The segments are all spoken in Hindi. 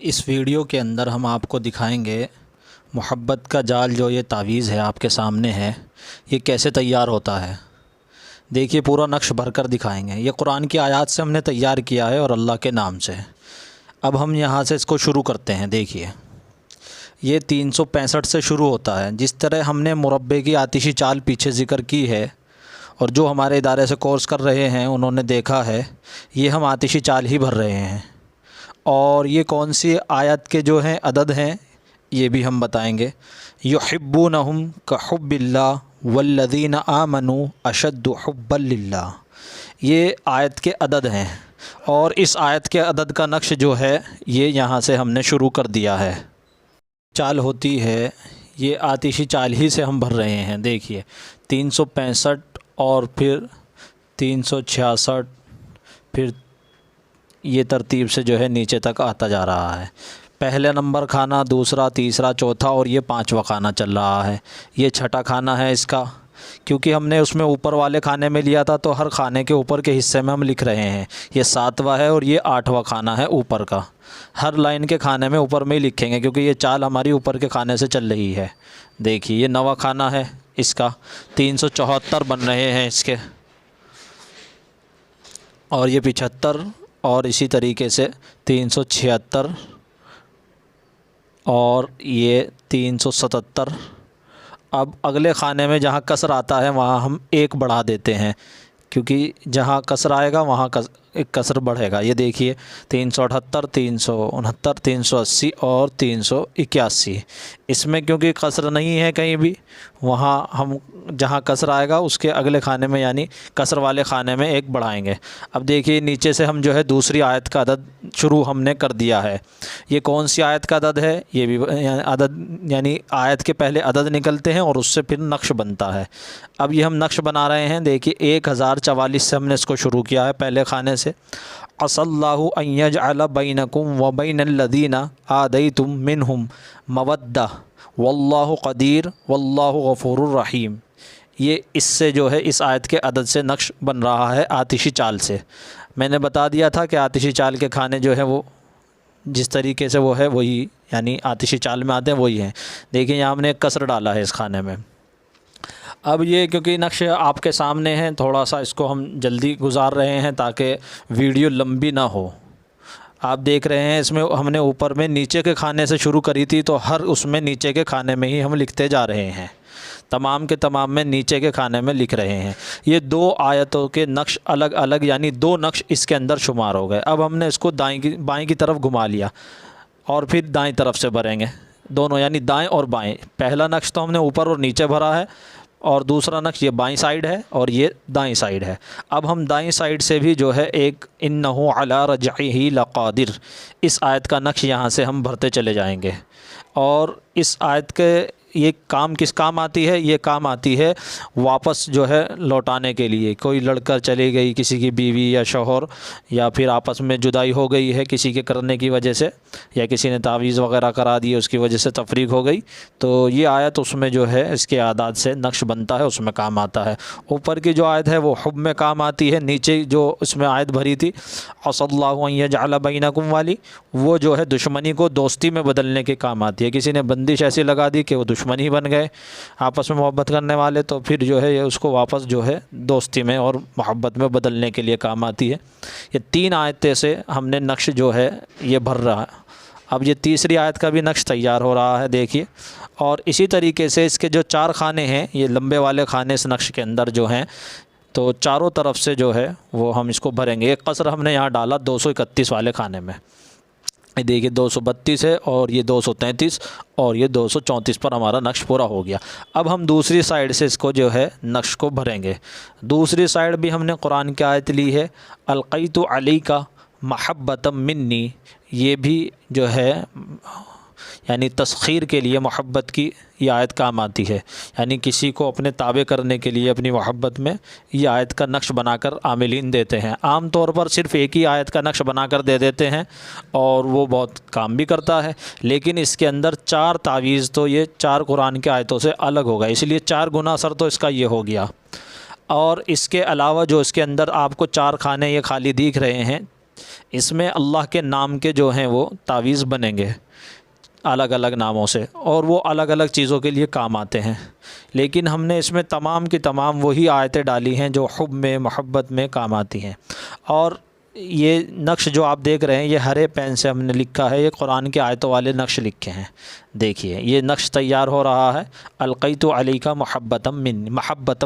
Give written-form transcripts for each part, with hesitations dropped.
इस वीडियो के अंदर हम आपको दिखाएंगे मोहब्बत का जाल जो ये तावीज़ है आपके सामने है, ये कैसे तैयार होता है। देखिए पूरा नक्श भर कर दिखाएंगे। ये कुरान की आयत से हमने तैयार किया है और अल्लाह के नाम से। अब हम यहाँ से इसको शुरू करते हैं। देखिए ये 365 से शुरू होता है। जिस तरह हमने मुरब्बे की आतिशी चाल पीछे ज़िक्र की है और जो हमारे इदारे से कोर्स कर रहे हैं उन्होंने देखा है, ये हम आतिशी चाल ही भर रहे हैं। और ये कौन सी आयत के जो हैं अदद हैं ये भी हम बताएंगे। युहिब्बूनहुम कहुब्बिल्लाह वल्लज़ीना आमनू अशद्दु हुब्बन लिल्लाह, ये आयत के अदद हैं। और इस आयत के अदद का नक्श जो है ये यहाँ से हमने शुरू कर दिया है। चाल होती है, ये आतिशी चाल ही से हम भर रहे हैं। देखिए 365 और फिर 366, फिर ये तरतीब से जो है नीचे तक आता जा रहा है। पहले नंबर खाना, दूसरा, तीसरा, चौथा और ये 5वां खाना चल रहा है। ये छठा खाना है इसका, क्योंकि हमने उसमें ऊपर वाले खाने में लिया था तो हर खाने के ऊपर के हिस्से में हम लिख रहे हैं। ये 7वां है और ये 8वां खाना है ऊपर का। हर लाइन के खाने में ऊपर में ही लिखेंगे क्योंकि ये चाल हमारी ऊपर के खाने से चल रही है। देखिए ये 9वां खाना है इसका, 374 बन रहे हैं इसके, और ये 75 और इसी तरीके से 376 और ये 377। अब अगले खाने में जहाँ कसर आता है वहाँ हम 1 बढ़ा देते हैं, क्योंकि जहाँ कसर आएगा वहाँ एक कसर बढ़ेगा। ये देखिए 378, 369, 380 और 381। इसमें क्योंकि कसर नहीं है कहीं भी, वहाँ हम जहाँ कसर आएगा उसके अगले खाने में यानी कसर वाले खाने में 1 बढ़ाएंगे। अब देखिए नीचे से हम जो है दूसरी आयत का अदद शुरू हमने कर दिया है। ये कौन सी आयत का अदद है, ये भी अदद यानी आयत के पहले अदद निकलते हैं और उससे फिर नक्श बनता है। अब ये हम नक्श बना रहे हैं। देखिए 1044 से हमने इसको शुरू किया है पहले खाने से। असल्लाहु अन यजअल बैनकुम व बैनल्लज़ीना आदैतुम मिनहुम मवद्दा वल्लाहु क़दीर वल्लाहु गफ़ूरुर रहीम। ये इससे जो है इस आयत के अदद से नक्श बन रहा है आतिशी चाल से। मैंने बता दिया था कि आतिशी चाल के खाने जो है वो जिस तरीके से वो है वही यानी आतिशी चाल में आते हैं वही हैं। देखिए यहाँ हमने एक कसर डाला है इस खाने में। अब ये क्योंकि नक्श आपके सामने है, थोड़ा सा इसको हम जल्दी गुजार रहे हैं ताकि वीडियो लंबी ना हो। आप देख रहे हैं इसमें हमने ऊपर में नीचे के खाने से शुरू करी थी तो हर उसमें नीचे के खाने में ही हम लिखते जा रहे हैं। तमाम के तमाम में नीचे के खाने में लिख रहे हैं। ये 2 आयतों के नक्श अलग अलग यानी 2 नक्श इसके अंदर शुमार हो गए। अब हमने इसको बाएँ की तरफ घुमा लिया और फिर दाएँ तरफ से भरेंगे दोनों, यानी दाएँ और बाएँ। पहला नक्श तो हमने ऊपर और नीचे भरा है और दूसरा नक्श ये बाईं साइड है और ये दाईं साइड है। अब हम दाईं साइड से भी जो है एक इन्नहु अला रजइही लक़ादिर, इस आयत का नक्श यहाँ से हम भरते चले जाएंगे। और इस आयत के ये काम किस काम आती है, ये काम आती है वापस जो है लौटाने के लिए। कोई लड़कर चली गई, किसी की बीवी या शौहर, या फिर आपस में जुदाई हो गई है किसी के करने की वजह से, या किसी ने तावीज़ वगैरह करा दी उसकी वजह से तफरीक हो गई, तो ये आयत उसमें जो है इसके आदाद से नक्श बनता है, उसमें काम आता है। ऊपर की जो आयत है वो हुब में काम आती है। नीचे जो इसमें आयत भरी थी असल्लाहु अन यजअल बैनकुम वाली, वो जो है दुश्मनी को दोस्ती में बदलने के काम आती है। किसी ने बंदिश ऐसी लगा दी कि वो दुश्मन ही बन गए आपस में मोहब्बत करने वाले, तो फिर जो है ये उसको वापस जो है दोस्ती में और मोहब्बत में बदलने के लिए काम आती है। ये 3 आयतें से हमने नक्श जो है ये भर रहा है। अब ये तीसरी आयत का भी नक्श तैयार हो रहा है देखिए। और इसी तरीके से इसके जो 4 खाने हैं, ये लंबे वाले खाने इस नक्श के अंदर जो हैं, तो चारों तरफ से जो है वो हम इसको भरेंगे। एक कसर हमने यहाँ डाला 231 वाले खाने में। देखिए 232 है और ये 233 और ये 234 पर हमारा नक्श पूरा हो गया। अब हम दूसरी साइड से इसको जो है नक्श को भरेंगे। दूसरी साइड भी हमने कुरान की आयत ली है, अलक़ैतु अलैका महब्बतम मिन्नी, ये भी जो है यानी तस्खीर के लिए मोहब्बत की ये आयत काम आती है। यानी किसी को अपने ताबे करने के लिए अपनी मोहब्बत में ये आयत का नक्श बनाकर आमिलीन देते हैं। आम तौर पर सिर्फ़ एक ही आयत का नक्श बनाकर दे देते हैं और वो बहुत काम भी करता है, लेकिन इसके अंदर 4 तावीज़ तो ये 4 कुरान की आयतों से अलग होगा, इसलिए 4 गुना असर तो इसका ये हो गया। और इसके अलावा जो इसके अंदर आपको 4 खाने ये खाली दिख रहे हैं, इसमें अल्लाह के नाम के जो हैं वो तावीज़ बनेंगे अलग अलग नामों से, और वो अलग अलग चीज़ों के लिए काम आते हैं। लेकिन हमने इसमें तमाम की तमाम वही आयतें डाली हैं जो हुब में, मोहब्बत में काम आती हैं। और ये नक्श जो आप देख रहे हैं ये हरे पेन से हमने लिखा है, ये कुरान के आयतों वाले नक्श लिखे हैं। देखिए ये नक्श तैयार हो रहा है, अलक़ैतु अलैका महब्बतम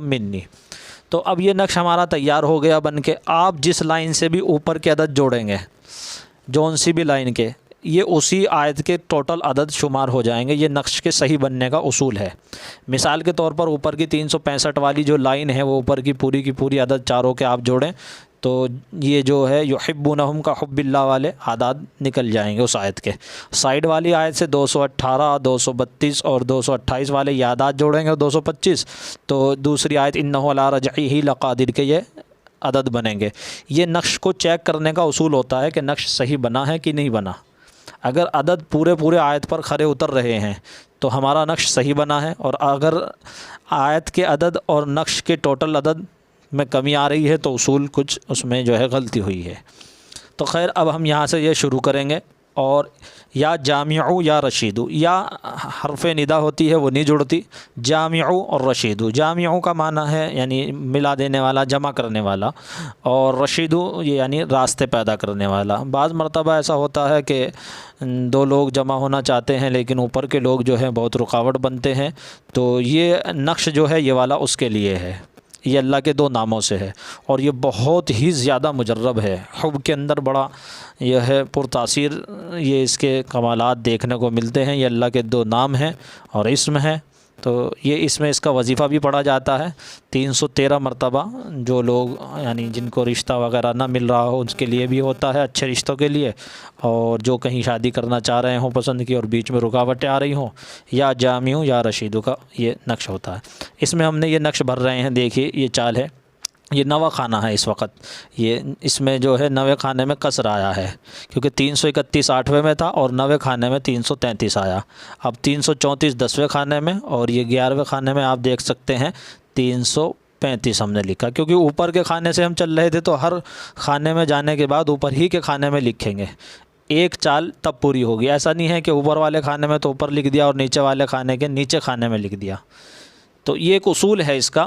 मिन्नी। तो अब ये नक्श हमारा तैयार हो गया बन के। आप जिस लाइन से भी ऊपर के अदद जोड़ेंगे, जौन सी भी लाइन के, ये उसी आयत के टोटल अदद शुमार हो जाएंगे। ये नक्श के सही बनने का उसूल है। मिसाल के तौर पर ऊपर की 365 वाली जो लाइन है वो ऊपर की पूरी अदद चारों के आप जोड़ें तो ये जो है युहिब्बूनहुम का हुब्बिल्लाह वाले आदाद निकल जाएंगे उस आयत के। साइड वाली आयत से 218, 232 और 228 वाले ये आदाद जोड़ेंगे 225, तो दूसरी आयत इन्नहु अला रजइही लक़ादिर के ये अदद बनेंगे। ये नक्श को चेक करने का उसूल होता है कि नक्श सही बना है कि नहीं बना। अगर अदद पूरे आयत पर खरे उतर रहे हैं तो हमारा नक्श सही बना है, और अगर आयत के अदद और नक्श के टोटल अदद में कमी आ रही है तो उसूल कुछ उसमें जो है गलती हुई है। तो खैर अब हम यहाँ से ये शुरू करेंगे। और या जामिउ या रशीदु, या हरफ निदा होती है वो नहीं जुड़ती। जामिउ और रशीदु, जामिउ का माना है यानी मिला देने वाला, जमा करने वाला, और रशीदु ये यानी रास्ते पैदा करने वाला। बाज़ मरतबा ऐसा होता है कि दो लोग जमा होना चाहते हैं लेकिन ऊपर के लोग जो हैं बहुत रुकावट बनते हैं, तो ये नक्श जो है ये वाला उसके लिए है। ये अल्लाह के दो नामों से है और ये बहुत ही ज़्यादा मुजर्रब है। हुब के अंदर बड़ा यह है पुरतासीर, ये इसके कमालात देखने को मिलते हैं। ये अल्लाह के दो नाम हैं और इस्म है। तो ये इसमें इसका वजीफ़ा भी पढ़ा जाता है 313 मरतबा। जो लोग यानी जिनको रिश्ता वगैरह ना मिल रहा हो उसके लिए भी होता है, अच्छे रिश्तों के लिए, और जो कहीं शादी करना चाह रहे हों पसंद की और बीच में रुकावटें आ रही हों, या जामिउ या रशीदु का ये नक्श होता है। इसमें हमने ये नक्श भर रहे हैं। देखिए ये चाल है, ये नवा खाना है इस वक्त। ये इसमें जो है नवे खाने में कसर आया है क्योंकि 331 8वें में था और नवे खाने में 333 आया। अब 334 10वें खाने में और ये 11वें खाने में आप देख सकते हैं 335 हमने लिखा, क्योंकि ऊपर के खाने से हम चल रहे थे तो हर खाने में जाने के बाद ऊपर ही के खाने में लिखेंगे। एक चाल तब पूरी होगी। ऐसा नहीं है कि ऊपर वाले खाने में तो ऊपर लिख दिया और नीचे वाले खाने के नीचे खाने में लिख दिया। तो ये एक उसूल है इसका।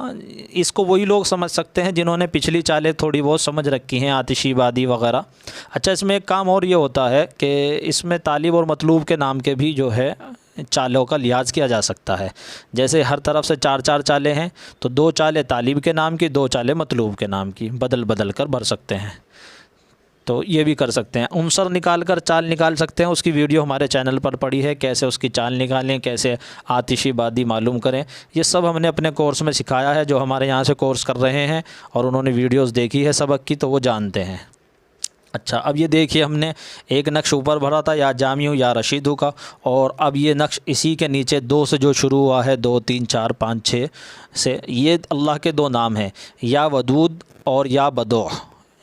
इसको वही लोग समझ सकते हैं जिन्होंने पिछली चालें थोड़ी बहुत समझ रखी हैं, आतिशी बादी वगैरह। अच्छा, इसमें एक काम और ये होता है कि इसमें तालिब और मतलूब के नाम के भी जो है चालों का लिहाज किया जा सकता है। जैसे हर तरफ से 4 चालें हैं तो 2 चालें तालिब के नाम की, 2 चालें मतलूब के नाम की, बदल बदल कर भर सकते हैं। तो ये भी कर सकते हैं। उनसर निकाल कर चाल निकाल सकते हैं। उसकी वीडियो हमारे चैनल पर पड़ी है, कैसे उसकी चाल निकालें, कैसे आतिशी बादी मालूम करें। ये सब हमने अपने कोर्स में सिखाया है। जो हमारे यहाँ से कोर्स कर रहे हैं और उन्होंने वीडियोस देखी है सबक की तो वो जानते हैं। अच्छा, अब ये देखिए हमने एक नक्श ऊपर भरा था या जामिउ या रशीदु का, और अब ये नक्श इसी के नीचे 2 से जो शुरू हुआ है, 2 3 4 5 6 से, ये अल्लाह के 2 नाम हैं, या वदूद और या बदोह।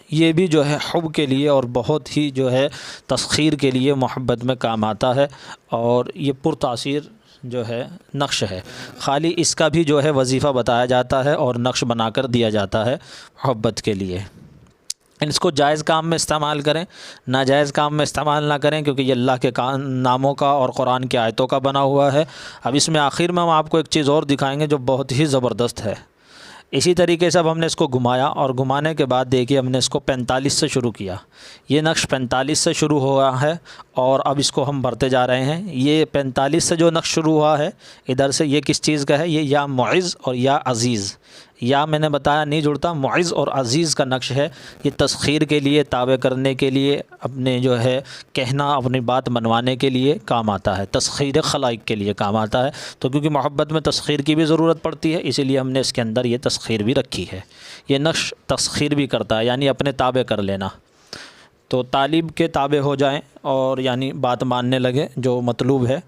ये भी जो है हुब के लिए और बहुत ही जो है तस्खीर के लिए मोहब्बत में काम आता है, और ये पुरतासीर जो है नक्श है। ख़ाली इसका भी जो है वजीफ़ा बताया जाता है और नक्श बनाकर दिया जाता है मोहब्बत के लिए। इसको जायज़ काम में इस्तेमाल करें, नाजायज़ काम में इस्तेमाल ना करें, क्योंकि ये अल्लाह के नामों का और कुरान की आयतों का बना हुआ है। अब इसमें आखिर में हम आपको एक चीज़ और दिखाएंगे जो बहुत ही ज़बरदस्त है। इसी तरीके से अब हमने इसको घुमाया और घुमाने के बाद देखिए हमने इसको 45 से शुरू किया। ये नक्श 45 से शुरू हुआ है और अब इसको हम भरते जा रहे हैं। ये 45 से जो नक्श शुरू हुआ है इधर से, ये किस चीज़ का है? ये या मुइज़ और या अज़ीज़। या मैंने बताया नहीं जुड़ता, मुइज़ और अज़ीज़ का नक्श है। ये तस्खीर के लिए, ताबे करने के लिए, अपने जो है कहना, अपनी बात मनवाने के लिए काम आता है, तस्खीर खलाइक के लिए काम आता है। तो क्योंकि मोहब्बत में तस्खीर की भी ज़रूरत पड़ती है, इसीलिए हमने इसके अंदर ये तस्खीर भी रखी है। ये नक्श तस्खीर भी करता है, यानी अपने ताबे कर लेना। तो तालिब के ताबे हो जाएं और यानी बात मानने लगे, जो मतलूब है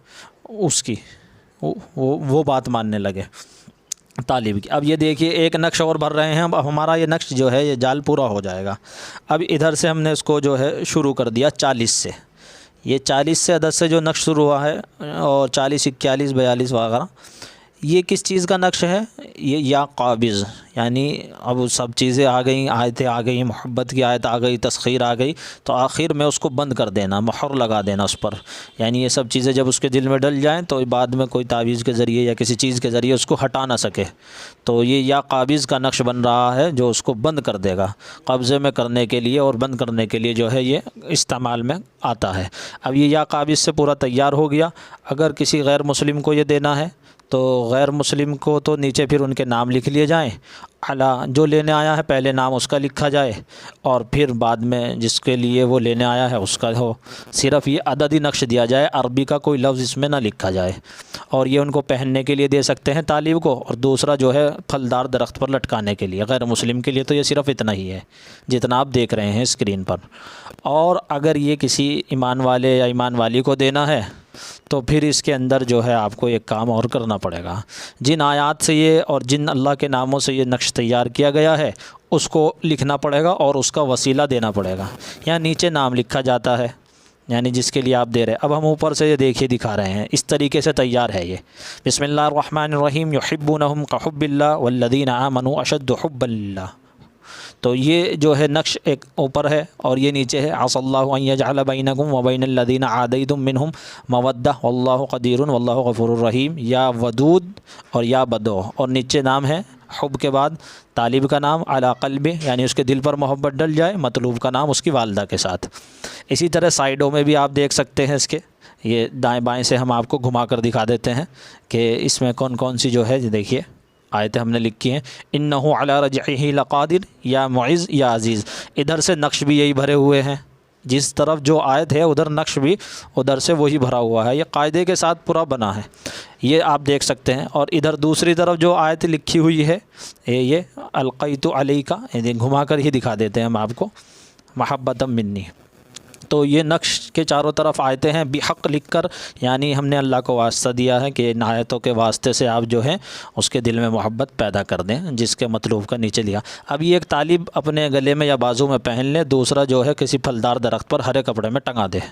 उसकी वो बात मानने लगे तालिब की। अब ये देखिए एक नक्श और भर रहे हैं। अब हमारा ये नक्श जो है ये जाल पूरा हो जाएगा। अब इधर से हमने इसको जो है शुरू कर दिया 40 से। ये 40 से अदद से जो नक्श शुरू हुआ है और 40 41 42 वगैरह, ये किस चीज़ का नक्श है? ये या काबिज़, यानी अब सब चीज़ें आ गई, आयतें आ गई, मोहब्बत की आयत आ गई, तस्खीर आ गई, तो आखिर में उसको बंद कर देना, मोहर लगा देना उस पर। यानी ये सब चीज़ें जब उसके दिल में डल जाएं तो बाद में कोई तावीज़ के ज़रिए या किसी चीज़ के ज़रिए उसको हटा ना सके। तो ये या काबिज़ का नक्श बन रहा है जो उसको बंद कर देगा, कब्ज़े में करने के लिए और बंद करने के लिए जो है ये इस्तेमाल में आता है। अब ये या काबिज़ से पूरा तैयार हो गया। अगर किसी गैर मुस्लिम को ये देना है तो गैर मुस्लिम को तो नीचे फिर उनके नाम लिख लिए जाएं, अला जो लेने आया है पहले नाम उसका लिखा जाए और फिर बाद में जिसके लिए वो लेने आया है उसका हो। सिर्फ़ ये अददी नक्श दिया जाए, अरबी का कोई लफ्ज़ इसमें ना लिखा जाए। और ये उनको पहनने के लिए दे सकते हैं तालिब को, और दूसरा जो है फलदार दरख्त पर लटकाने के लिए। गैर मुस्लिम के लिए तो ये सिर्फ़ इतना ही है जितना आप देख रहे हैं स्क्रीन पर। और अगर ये किसी ईमान वाले या ईमान वाली को देना है तो फिर इसके अंदर जो है आपको एक काम और करना पड़ेगा। जिन आयात से ये और जिन अल्लाह के नामों से ये नक्श तैयार किया गया है उसको लिखना पड़ेगा और उसका वसीला देना पड़ेगा। यहाँ नीचे नाम लिखा जाता है, यानी जिसके लिए आप दे रहे हैं। अब हम ऊपर से ये देखिए दिखा रहे हैं, इस तरीके से तैयार है ये। बिस्मिल्लाहिर्रहमानिर्रहीम युहिब्बूनहुम कहुब्बिल्लाह वल्लज़ीना आमनू अशद्दु हुब्बन लिल्लाह। तो ये जो है नक्श एक ऊपर है और ये नीचे है। असल्लाहु अन यजअल बैनकुम व बैनल लज़ीना आदैतुम मिनहुम मवद्दा वल्लाहु क़दीरुन वल्लाहु गफ़ूरुर रहीम। या वदूद और या बदो, और नीचे नाम है हुब के बाद तालिब का नाम अला क़ल्बि, यानी उसके दिल पर मोहब्बत डल जाए, मतलूब का नाम उसकी वालदा के साथ। इसी तरह साइडों में भी आप देख सकते हैं इसके, ये दाएँ बाएँ से हम आपको घुमा कर दिखा देते हैं कि इसमें कौन कौन सी जो है देखिए आयतें हमने लिखी हैं। इन्नहु अला रजइही लक़ादिर, या मुइज़ या अज़ीज़। इधर से नक्श भी यही भरे हुए हैं, जिस तरफ जो आयत है उधर नक्श भी उधर से वही भरा हुआ है। ये कायदे के साथ पूरा बना है, ये आप देख सकते हैं। और इधर दूसरी तरफ जो आयत लिखी हुई है ये अलक़ैतु अलैका, घुमा कर ही दिखा देते हैं हम आपको, महब्बतम मिन्नी। तो ये नक्श के चारों तरफ आयतें हैं बिहक़ लिख कर, यानी हमने अल्लाह को वास्ता दिया है कि इन आयतों के वास्ते से आप जो है उसके दिल में मोहब्बत पैदा कर दें, जिसके मतलूब का नीचे लिया। अब ये एक तालिब अपने गले में या बाजू में पहन ले, दूसरा जो है किसी फलदार दरख्त पर हरे कपड़े में टंगा दे।